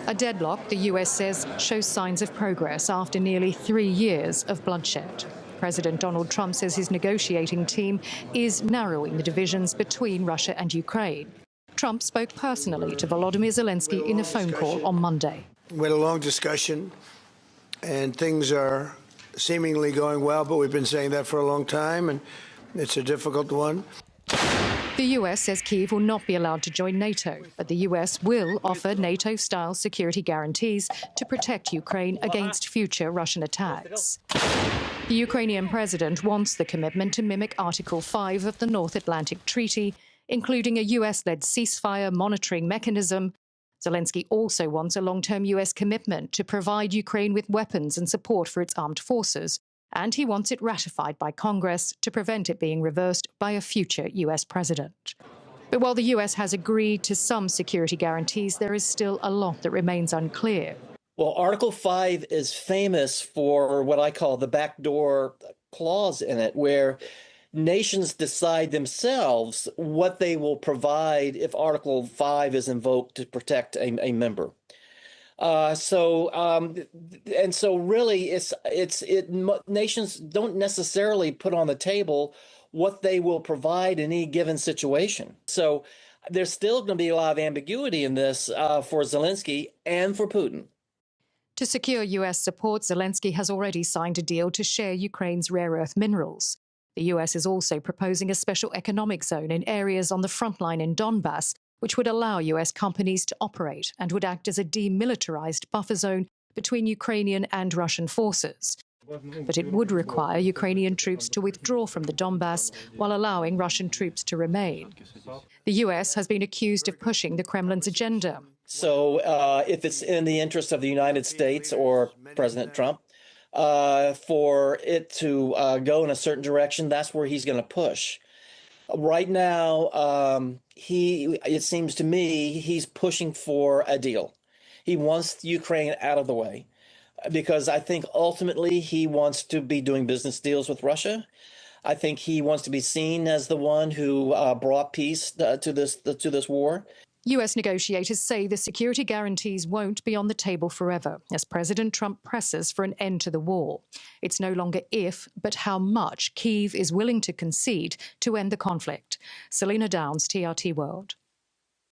A deadlock, the US says, shows signs of progress after nearly 3 years of bloodshed. President Donald Trump says his negotiating team is narrowing the divisions between Russia and Ukraine. Trump spoke personally to Volodymyr Zelensky in a phone call on Monday. We had a long discussion, and things are seemingly going well, but we've been saying that for a long time, and it's a difficult one. The US says Kiev will not be allowed to join NATO, but the US will offer NATO-style security guarantees to protect Ukraine against future Russian attacks. The Ukrainian president wants the commitment to mimic Article 5 of the North Atlantic Treaty, including a US-led ceasefire monitoring mechanism. Zelensky also wants a long-term US commitment to provide Ukraine with weapons and support for its armed forces, and he wants it ratified by Congress to prevent it being reversed by a future US president. But while the US has agreed to some security guarantees, there is still a lot that remains unclear. Well, Article 5 is famous for what I call the backdoor clause in it, where nations decide themselves what they will provide if Article 5 is invoked to protect a member. So really, nations don't necessarily put on the table what they will provide in any given situation. So there's still going to be a lot of ambiguity in this for Zelensky and for Putin. To secure US support, Zelensky has already signed a deal to share Ukraine's rare earth minerals. The US is also proposing a special economic zone in areas on the front line in Donbass, which would allow US companies to operate and would act as a demilitarized buffer zone between Ukrainian and Russian forces. But it would require Ukrainian troops to withdraw from the Donbass while allowing Russian troops to remain. The US has been accused of pushing the Kremlin's agenda. So if it's in the interest of the United States or President Trump for it to go in a certain direction, that's where he's going to push. Right now, it seems to me, he's pushing for a deal. He wants Ukraine out of the way because I think ultimately he wants to be doing business deals with Russia. I think he wants to be seen as the one who brought peace to this war. US negotiators say the security guarantees won't be on the table forever as President Trump presses for an end to the war. It's no longer if, but how much Kiev is willing to concede to end the conflict. Selina Downes, TRT World.